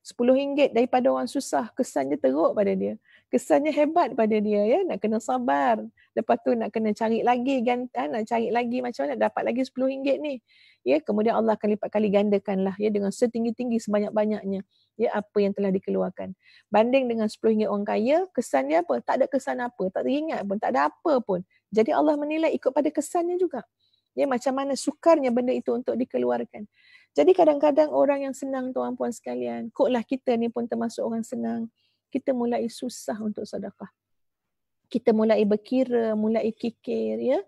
RM10 daripada orang susah, kesannya teruk pada dia. Kesannya hebat pada dia, ya, nak kena sabar. Lepas tu nak kena cari lagi, nak cari lagi macam mana dapat lagi RM10 ni. Ya, kemudian Allah akan lipat kali gandakanlah ya dengan setinggi-tinggi sebanyak-banyaknya ya apa yang telah dikeluarkan. Banding dengan RM10 orang kaya, kesan dia apa? Tak ada kesan apa, tak teringat pun, tak ada apa pun. Jadi Allah menilai ikut pada kesannya juga. Ya, macam mana sukarnya benda itu untuk dikeluarkan. Jadi kadang-kadang orang yang senang tuan-puan sekalian, koklah kita ni pun termasuk orang senang, kita mulai susah untuk sedekah. Kita mulai berkira, mulai kikir, ya.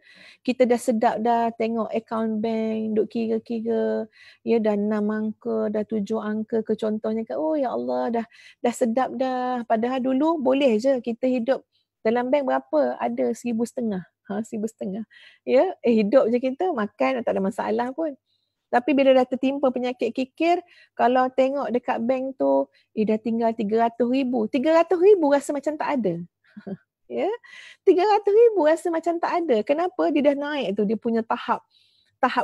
Kita dah sedap dah tengok akaun bank, duk kira-kira, ya, dah 6 angka, dah 7 angka ke contohnya. Oh ya Allah, dah sedap dah. Padahal dulu boleh je kita hidup dalam bank berapa? Ada 1,500. 1,500. Ya, hidup je kita, makan tak ada masalah pun. Tapi bila dah tertimpa penyakit kikir, kalau tengok dekat bank tu, dah tinggal 300,000. 300,000 rasa macam tak ada. Ya, 300,000 rasa macam tak ada. Kenapa? Dia dah naik tu, dia punya tahap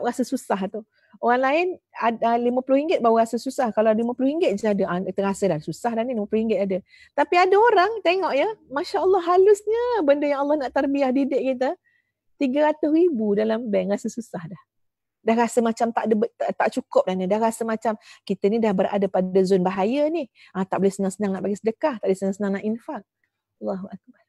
rasa susah tu. Orang lain ada RM50 baru rasa susah. Kalau RM50 je ada, terasa dah susah dah ni, RM50 ada. Tapi ada orang tengok ya, Masya Allah halusnya benda yang Allah nak tarbiyah didik kita. 300,000 dalam bank rasa susah dah. Dah rasa macam tak cukup dah ni. Dah rasa macam kita ni dah berada pada zon bahaya ni. Tak boleh senang-senang nak bagi sedekah, tak boleh senang-senang nak infak. Allahu Akbar.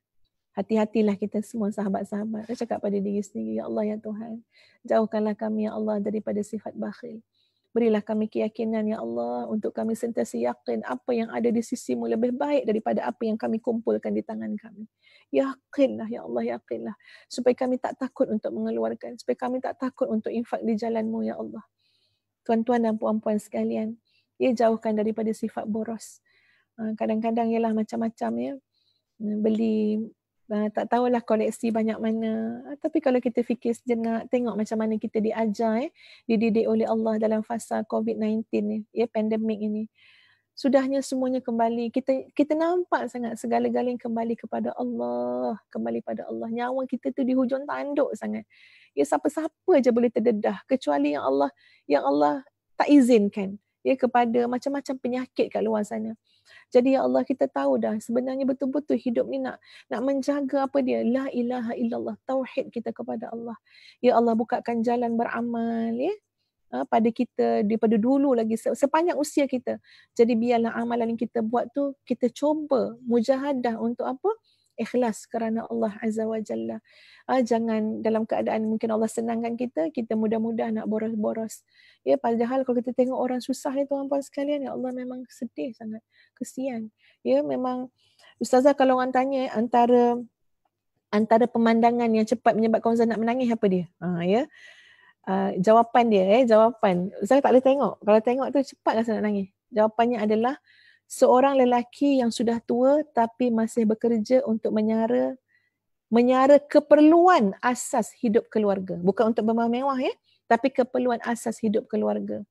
Hati-hatilah kita semua sahabat-sahabat. Saya cakap pada diri sendiri, ya Allah ya Tuhan, jauhkanlah kami ya Allah daripada sifat bakhil. Berilah kami keyakinan ya Allah untuk kami sentiasa yakin apa yang ada di sisimu lebih baik daripada apa yang kami kumpulkan di tangan kami. Yakinlah ya Allah, yakinlah. Supaya kami tak takut untuk mengeluarkan. Supaya kami tak takut untuk infak di jalanmu ya Allah. Tuan-tuan dan puan-puan sekalian, ya, jauhkan daripada sifat boros. Kadang-kadang ialah macam-macam ya. Beli tak tahulah koleksi banyak mana. Tapi kalau kita fikir sejenak, tengok macam mana kita diajar, dididik oleh Allah dalam fasa COVID-19 ni, ya, pandemik ini. Sudahnya semuanya kembali. Kita nampak sangat segala-galanya kembali kepada Allah, kembali pada Allah. Nyawa kita tu di hujung tanduk sangat. Ya, siapa-siapa je boleh terdedah kecuali yang Allah tak izinkan, ya, kepada macam-macam penyakit kat luar sana. Jadi ya Allah, kita tahu dah sebenarnya betul-betul hidup ni nak menjaga apa dia? La ilaha illallah, tauhid kita kepada Allah. Ya Allah, bukakan jalan beramal ya pada kita daripada dulu lagi sepanjang usia kita. Jadi biarlah amalan yang kita buat tu kita cuba mujahadah untuk apa? ikhlas kerana Allah Azza wa Jalla. Jangan dalam keadaan mungkin Allah senangkan kita, kita mudah-mudah nak boros-boros. Ya, padahal kalau kita tengok orang susah ni tuan-puan sekalian, ya Allah memang sedih sangat, kesian. Ya, memang Ustazah kalau orang tanya antara pemandangan yang cepat menyebabkan Ustazah nak menangis apa dia? Ya. Jawapan dia, jawapan. Ustazah tak boleh tengok. Kalau tengok tu cepat rasa nak nangis. Jawapannya adalah seorang lelaki yang sudah tua tapi masih bekerja untuk menyara keperluan asas hidup keluarga. Bukan untuk bermewah-mewah tapi keperluan asas hidup keluarga.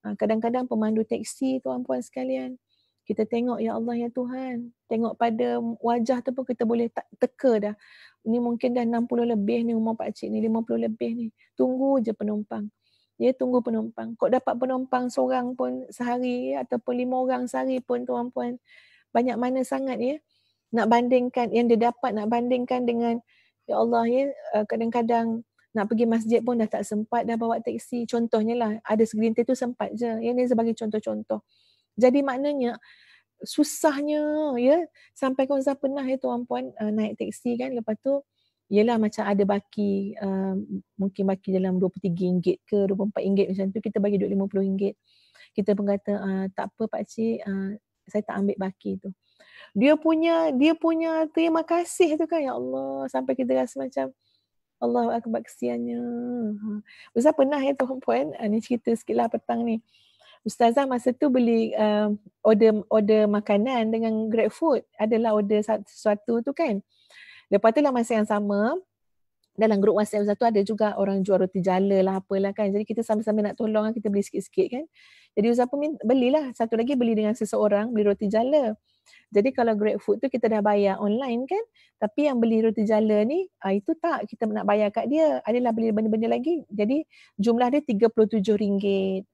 Kadang-kadang pemandu teksi tuan-puan sekalian, kita tengok ya Allah ya Tuhan, tengok pada wajah tu pun kita boleh teka dah. Ni mungkin dah 60 lebih ni umur pakcik ni, 50 lebih ni. Tunggu je penumpang. Ya, tunggu penumpang. Kok dapat penumpang seorang pun sehari ataupun 5 orang sehari pun tuan-puan. Banyak mana sangat ya. Nak bandingkan yang dia dapat, nak bandingkan dengan ya Allah ya, kadang-kadang nak pergi masjid pun dah tak sempat dah bawa teksi. Contohnya lah, ada segelintir tu sempat je. Ya, ni sebagai contoh-contoh. Jadi maknanya susahnya ya, sampai kau pernah ya tuan-puan naik teksi kan, lepas tu yelah macam ada baki, mungkin baki dalam RM23 ke RM24 macam tu, kita bagi duit RM50. Kita pun kata tak apa pakcik, saya tak ambil baki tu. Dia punya terima kasih tu kan, ya Allah, sampai kita rasa macam Allahu Akbar, kesiannya. Ustaz pernah ya tuan-puan, ni cerita sikit lah petang ni. Ustazah masa tu beli order makanan dengan GrabFood. Adalah order sesuatu tu kan. Lepas tu lah masa yang sama, dalam grup WhatsApp Ustazah tu ada juga orang jual roti jala lah apalah kan. Jadi kita sama-sama nak tolong, kita beli sikit-sikit kan. Jadi Ustazah pun belilah. Satu lagi beli dengan seseorang, beli roti jala. Jadi kalau GrabFood tu kita dah bayar online kan. Tapi yang beli roti jala ni, itu tak, kita nak bayar kat dia. Adalah beli benda-benda lagi. Jadi jumlah dia RM37.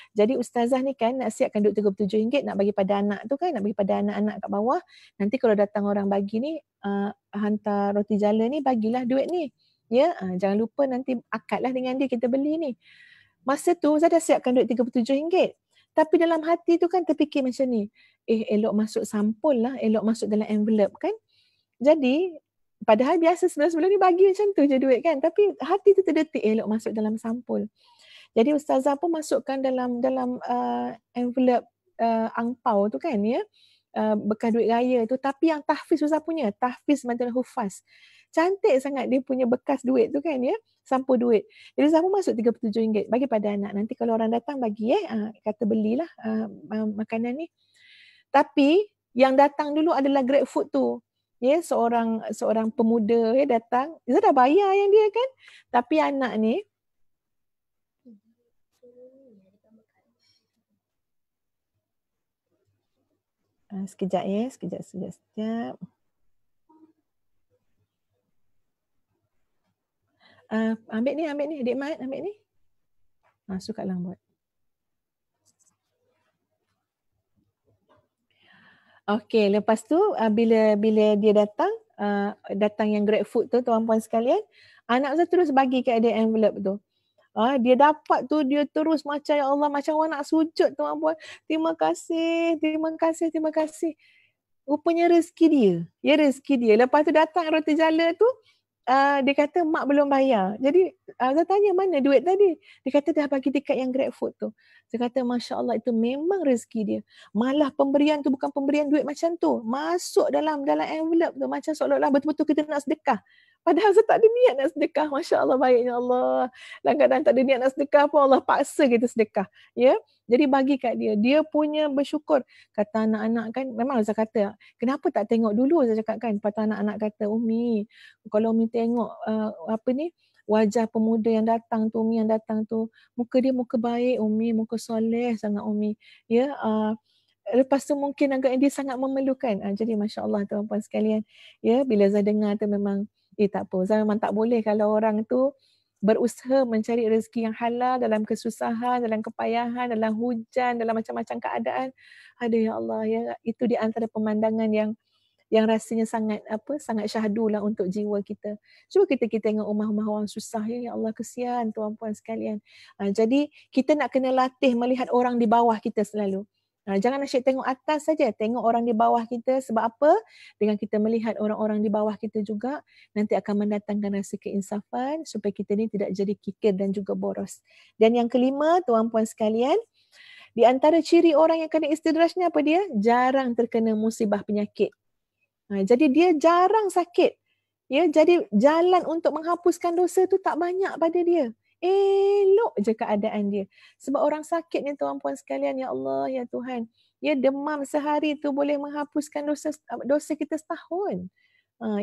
Jadi ustazah ni kan nak siapkan duit RM37 nak bagi pada anak tu kan, nak bagi pada anak-anak kat bawah. Nanti kalau datang orang bagi ni, hantar roti jala ni, bagilah duit ni. Ya, jangan lupa nanti akadlah dengan dia, kita beli ni. Masa tu saya dah siapkan duit RM37. Tapi dalam hati tu kan terfikir macam ni, elok masuk sampul lah, elok masuk dalam envelope kan. Jadi padahal biasa sebelum-sebelum ni bagi macam tu je duit kan, tapi hati tu terdetik elok masuk dalam sampul. Jadi ustazah pun masukkan dalam envelope angpau tu kan ya, bekas duit raya tu, tapi yang tahfiz ustazah punya, tahfiz Madinah Hufaz. Cantik sangat dia punya bekas duit tu kan ya, sampul duit. Jadi ustazah pun masuk RM37 bagi pada anak. Nanti kalau orang datang bagi kata belilah makanan ni. Tapi yang datang dulu adalah GrabFood tu. Ya, seorang pemuda ya datang. Dia dah bayar yang dia kan. Tapi anak ni sekejap ya, sekejap. Ambil ni, Adik Mat, ambil ni. Masuk kat dalam buat. Okey, lepas tu bila dia datang yang GrabFood tu tuan-puan sekalian, anak saya terus bagi kat dia envelope tu. Dia dapat tu, dia terus macam ya Allah, macam orang nak sujud tuan-puan. Terima kasih. Rupanya rezeki dia. Ya, rezeki dia. Lepas tu datang roti jala tu, dia kata mak belum bayar. Jadi saya tanya mana duit tadi. Dia kata dah bagi dekat yang GrabFood tu. Saya kata Masya Allah, itu memang rezeki dia. Malah pemberian tu bukan pemberian duit macam tu. Masuk dalam envelope tu macam seolah-olah betul-betul kita nak sedekah. Padahal saya tak ada niat nak sedekah. Masya Allah, baiknya Allah. Dalam keadaan tak ada niat nak sedekah pun Allah paksa kita sedekah. Ya? Jadi bagi kat dia. Dia punya bersyukur. Kata anak-anak kan, memang saya kata, kenapa tak tengok dulu, saya cakap kan. Lepas tu anak-anak kata, Umi, kalau Umi tengok wajah pemuda yang datang tu, Umi yang datang tu, muka dia muka baik Umi, muka soleh sangat Umi. Ya, lepas tu mungkin agaknya dia sangat memerlukan. Jadi Masya Allah tuan-puan sekalian. Ya, bila saya dengar tu memang, tak apa. Saya memang tak boleh kalau orang tu berusaha mencari rezeki yang halal dalam kesusahan, dalam kepayahan, dalam hujan, dalam macam-macam keadaan. Aduh ya Allah, ya, itu di antara pemandangan yang rasanya sangat syahdu lah untuk jiwa kita. Cuba kita tengok rumah-rumah orang susah ya Allah, kesian tuan-puan sekalian. Jadi kita nak kena latih melihat orang di bawah kita selalu. Jangan asyik tengok atas saja, tengok orang di bawah kita. Sebab apa? Dengan kita melihat orang-orang di bawah kita juga, nanti akan mendatangkan rasa keinsafan supaya kita ni tidak jadi kikir dan juga boros. Dan yang kelima, tuan-puan sekalian, di antara ciri orang yang kena istidraj ni apa dia? Jarang terkena musibah penyakit. Jadi dia jarang sakit. Ya, jadi jalan untuk menghapuskan dosa tu tak banyak pada dia. Elok je keadaan dia. Sebab orang sakit ni tuan-puan sekalian, ya Allah, ya Tuhan. Ya, demam sehari tu boleh menghapuskan dosa kita setahun.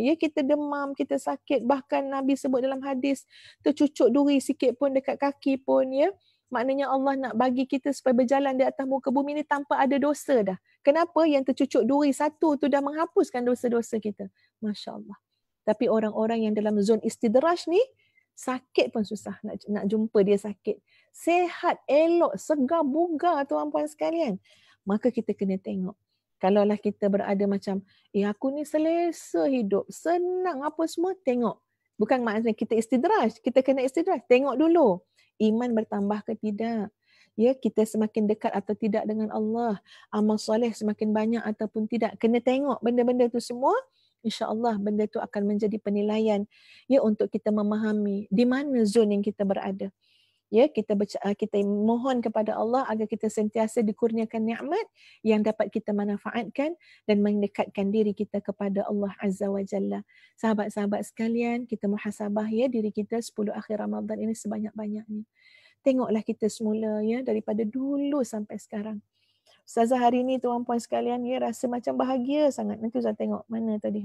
Ya, kita demam, kita sakit. Bahkan Nabi sebut dalam hadis, tercucuk duri sikit pun dekat kaki pun, ya. Maknanya Allah nak bagi kita supaya berjalan di atas muka bumi ni tanpa ada dosa dah. Kenapa? Yang tercucuk duri satu tu dah menghapuskan dosa-dosa kita. Masya Allah. Tapi orang-orang yang dalam zon istidraj ni, sakit pun susah nak jumpa dia sakit. Sehat, elok, segar, bugar tuan-puan sekalian. Maka kita kena tengok. Kalaulah kita berada macam, aku ni selesa hidup, senang apa semua, tengok. Bukan maknanya kita istidraj, kita kena istidraj. Tengok dulu, iman bertambah ke tidak. Ya, kita semakin dekat atau tidak dengan Allah. Amal soleh semakin banyak ataupun tidak. Kena tengok benda-benda tu semua. InsyaAllah benda tu akan menjadi penilaian ya untuk kita memahami di mana zon yang kita berada. Ya, kita mohon kepada Allah agar kita sentiasa dikurniakan nikmat yang dapat kita manfaatkan dan mendekatkan diri kita kepada Allah Azza wa Jalla. Sahabat-sahabat sekalian, kita muhasabah ya diri kita 10 akhir Ramadan ini sebanyak-banyaknya. Tengoklah kita semula ya daripada dulu sampai sekarang. Ustazah hari ni tuan-puan sekalian ya rasa macam bahagia sangat. Nanti Ustazah tengok mana tadi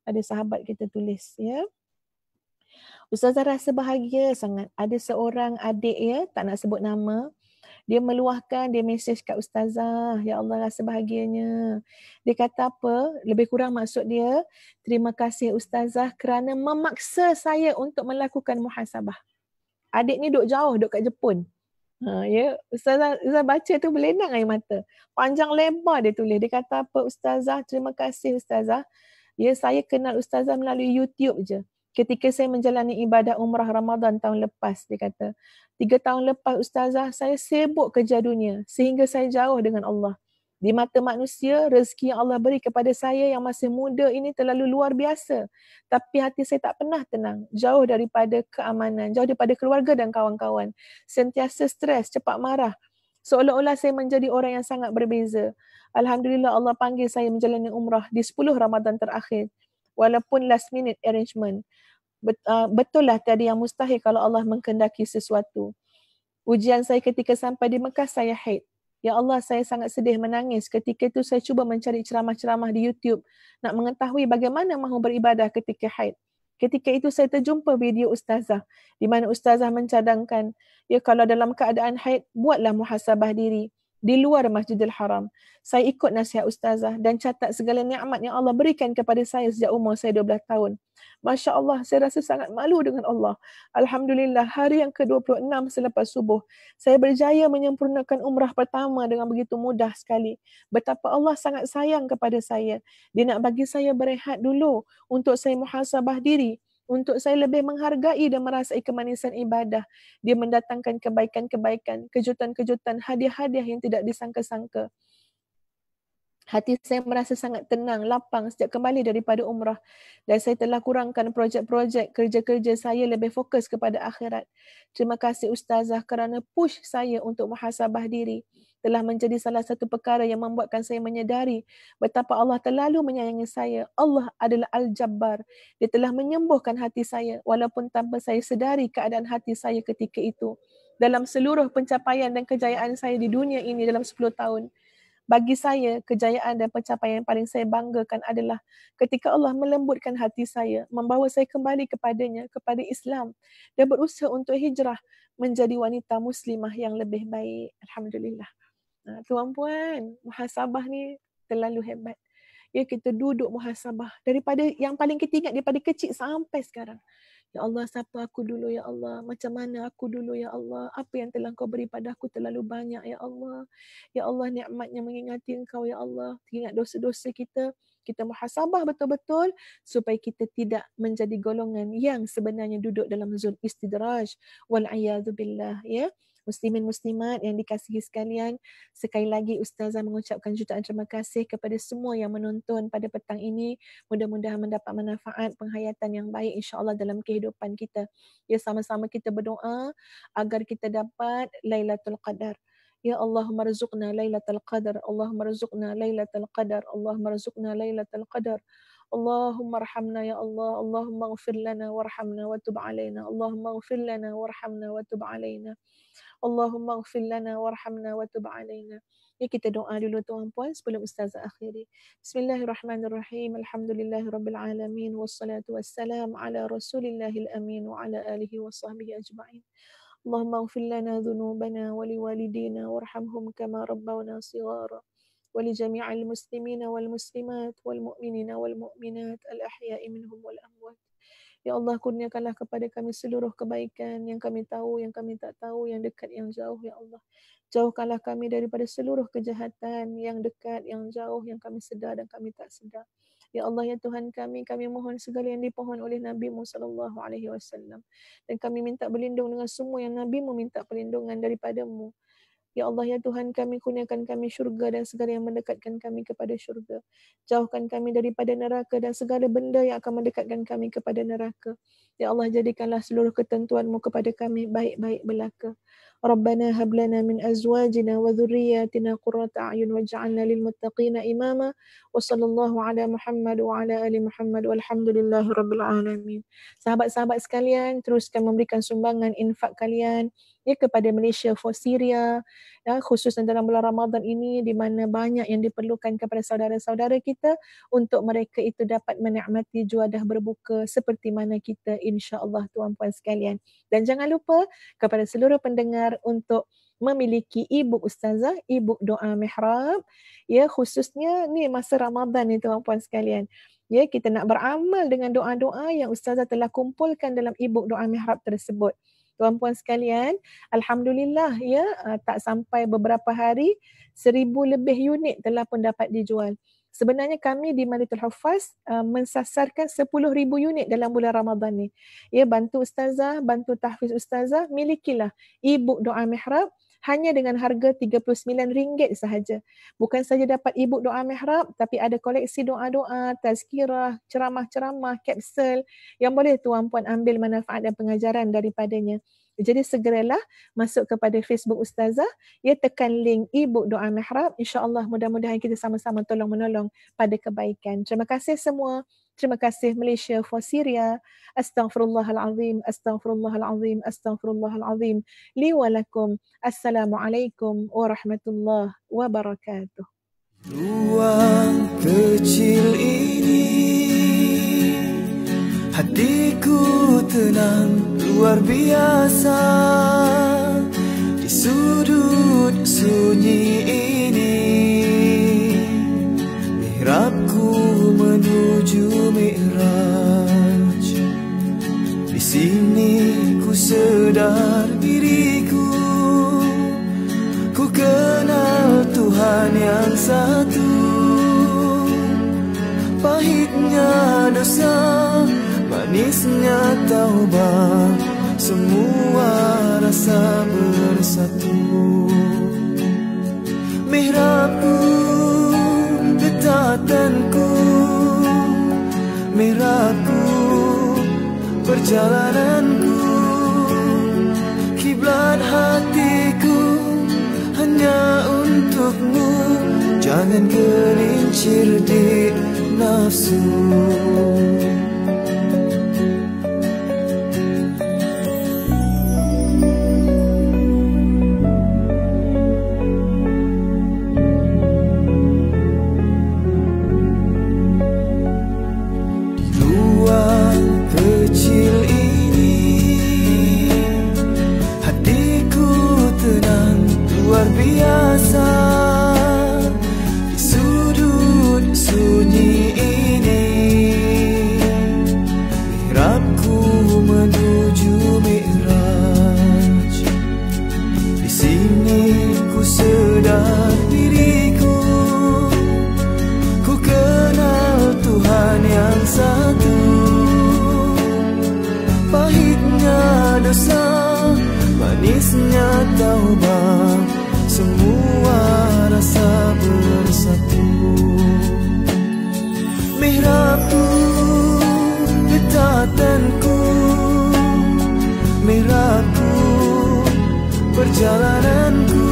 ada sahabat kita tulis ya. Ustazah rasa bahagia sangat. Ada seorang adik ya, tak nak sebut nama. Dia meluahkan, dia mesej kat Ustazah. Ya Allah, rasa bahagianya. Dia kata apa? Lebih kurang maksud dia, terima kasih Ustazah kerana memaksa saya untuk melakukan muhasabah. Adik ni duduk jauh, duduk kat Jepun. Ya, Ustazah baca tu berlenang air mata. Panjang lebar dia tulis. Dia kata apa? Ustazah, terima kasih Ustazah. Ya, saya kenal Ustazah melalui YouTube je. Ketika saya menjalani ibadah umrah Ramadan tahun lepas, dia kata. 3 tahun lepas Ustazah, saya sibuk kerja dunia sehingga saya jauh dengan Allah. Di mata manusia, rezeki yang Allah beri kepada saya yang masih muda ini terlalu luar biasa. Tapi hati saya tak pernah tenang. Jauh daripada keamanan, jauh daripada keluarga dan kawan-kawan. Sentiasa stres, cepat marah. Seolah-olah saya menjadi orang yang sangat berbeza. Alhamdulillah Allah panggil saya menjalani umrah di 10 Ramadan terakhir. Walaupun last minute arrangement. Betul lah tiada yang mustahil kalau Allah mengkehendaki sesuatu. Ujian saya ketika sampai di Mekah, saya haid. Ya Allah, saya sangat sedih menangis. Ketika itu saya cuba mencari ceramah-ceramah di YouTube nak mengetahui bagaimana mahu beribadah ketika haid. Ketika itu saya terjumpa video Ustazah di mana Ustazah mencadangkan, ya kalau dalam keadaan haid, buatlah muhasabah diri di luar Masjidil Haram. Saya ikut nasihat Ustazah dan catat segala nikmat yang Allah berikan kepada saya sejak umur saya 12 tahun. Masya Allah, saya rasa sangat malu dengan Allah. Alhamdulillah, hari yang ke-26 selepas subuh, saya berjaya menyempurnakan umrah pertama dengan begitu mudah sekali. Betapa Allah sangat sayang kepada saya. Dia nak bagi saya berehat dulu untuk saya muhasabah diri, untuk saya lebih menghargai dan merasai kemanisan ibadah. Dia mendatangkan kebaikan-kebaikan, kejutan-kejutan, hadiah-hadiah yang tidak disangka-sangka. Hati saya merasa sangat tenang, lapang sejak kembali daripada umrah. Dan saya telah kurangkan projek-projek kerja-kerja saya lebih fokus kepada akhirat. Terima kasih Ustazah kerana push saya untuk muhasabah diri. Telah menjadi salah satu perkara yang membuatkan saya menyedari betapa Allah terlalu menyayangi saya. Allah adalah Al-Jabbar. Dia telah menyembuhkan hati saya walaupun tanpa saya sedari keadaan hati saya ketika itu. Dalam seluruh pencapaian dan kejayaan saya di dunia ini dalam 10 tahun. Bagi saya, kejayaan dan pencapaian yang paling saya banggakan adalah ketika Allah melembutkan hati saya, membawa saya kembali kepadanya, kepada Islam dan berusaha untuk hijrah menjadi wanita muslimah yang lebih baik. Alhamdulillah. Tuan-puan, muhasabah ni terlalu hebat. Ya, kita duduk muhasabah daripada yang paling kita ingat daripada kecil sampai sekarang. Ya Allah, siapa aku dulu ya Allah? Macam mana aku dulu ya Allah? Apa yang telah Kau beri pada aku terlalu banyak ya Allah. Ya Allah, nikmatnya mengingati Engkau ya Allah. Ingat dosa-dosa kita. Kita muhasabah betul-betul supaya kita tidak menjadi golongan yang sebenarnya duduk dalam zon istidraj. Wal'iyadzubillah ya. Muslimin muslimat yang dikasihi sekalian, sekali lagi Ustazah mengucapkan jutaan terima kasih kepada semua yang menonton pada petang ini. Mudah-mudahan mendapat manfaat, penghayatan yang baik insya-Allah dalam kehidupan kita. Ya, sama-sama kita berdoa agar kita dapat Lailatul Qadar. Ya Allahumma rzuqna Lailatul Qadar, Allahumma rzuqna Lailatul Qadar, Allahumma rzuqna Lailatul Qadar. Allahumma arhamna ya Allah, Allahumma ighfir lana warhamna wa tub alaina, Allahumma ighfir lana warhamna wa tub alaina. Allahumma ighfir lana warhamna wa tub alaina. Ya, kita doa dulu tuan-puan sebelum Ustazah akhiri. Bismillahirrahmanirrahim. Alhamdulillahirabbil alamin wassalatu wassalamu ala rasulillahil amin wa ala alihi wa sahbihi ajma'in. Allahumma ighfir lana dhunubana wa liwalidina warhamhum kama rabbawna shighara. ولجميع المسلمين والمسلمات والمؤمنين والمؤمنات الأحياء منهم والأموات. Ya Allah, kurniakanlah kepada kami seluruh kebaikan yang kami tahu, yang kami tak tahu, yang dekat, yang jauh, ya Allah. Jauhkanlah kami daripada seluruh kejahatan yang dekat, yang jauh, yang kami sedar dan kami tak sedar. Ya Allah, ya Tuhan kami mohon segala yang dipohon oleh Nabi-Mu sallallahu alaihi wasallam. Dan kami minta berlindung dengan semua yang Nabi-Mu minta perlindungan daripada-Mu. Ya Allah, ya Tuhan kami, kurniakan kami syurga dan segala yang mendekatkan kami kepada syurga. Jauhkan kami daripada neraka dan segala benda yang akan mendekatkan kami kepada neraka. Ya Allah, jadikanlah seluruh ketentuan-Mu kepada kami baik-baik belaka. Rabbana hab lana min azwajina wa dhurriyyatina qurrata a'yun waj'alna lil muttaqina imama. Wa sallallahu ala Muhammad wa ala ali Muhammad walhamdulillahirabbil alamin. Sahabat-sahabat sekalian, teruskan memberikan sumbangan infak kalian ya kepada Malaysia for Syria, ya, khususnya dalam bulan Ramadan ini di mana banyak yang diperlukan kepada saudara-saudara kita untuk mereka itu dapat menikmati juadah berbuka seperti mana kita, insya-Allah tuan-puan sekalian. Dan jangan lupa kepada seluruh pendengar untuk memiliki e-book Ustazah, e-book Doa Mihrab, ya, khususnya ni masa Ramadan ni tuan-puan sekalian. Ya, kita nak beramal dengan doa-doa yang Ustazah telah kumpulkan dalam e-book Doa Mihrab tersebut. Tuan-puan sekalian, alhamdulillah ya, tak sampai beberapa hari 1000 lebih unit telah pun dapat dijual. Sebenarnya kami di Madinatul Huffaz mensasarkan 10,000 unit dalam bulan Ramadan ni. Ya, bantu Ustazah, bantu tahfiz Ustazah, milikilah e-book Doa Mihrab hanya dengan harga RM39 sahaja. Bukan saja dapat e-book Doa Mihrab, tapi ada koleksi doa-doa, tazkirah, ceramah-ceramah, kapsul yang boleh tuan-puan ambil manfaat dan pengajaran daripadanya. Jadi segeralah masuk kepada Facebook Ustazah, ya, tekan link e-book Doa Mihrab. InsyaAllah mudah-mudahan kita sama-sama tolong-menolong pada kebaikan. Terima kasih semua. Terima kasih Malaysia for Syria. Astaghfirullahalazim, astaghfirullahalazim, astaghfirullahalazim. Li wa lakum. Assalamualaikum warahmatullahi wabarakatuh. Ruang kecil ini, hatiku tenang luar biasa. Di sudut sunyi ini, mihrabku menuju mi'raj. Di sini ku sedar diriku, ku kenal Tuhan yang satu. Pahitnya dosa, manisnya taubat, semua rasa bersatu. Mihrabku, dekatanku, mihrabku, perjalananku, kiblat hatiku hanya untukmu. Jangan gelincir di nafsu. Kecil ini, hatiku tenang luar biasa. Di sudut sunyi ini, mihrabku menuju mi'raj. Di sini ku sedar diriku, ku kenal Tuhan yang satu. Pahitnya dosa, manis Manisnya taubat, semua rasa bersatu. Mihrabku, ketatanku, mihrabku, perjalananku.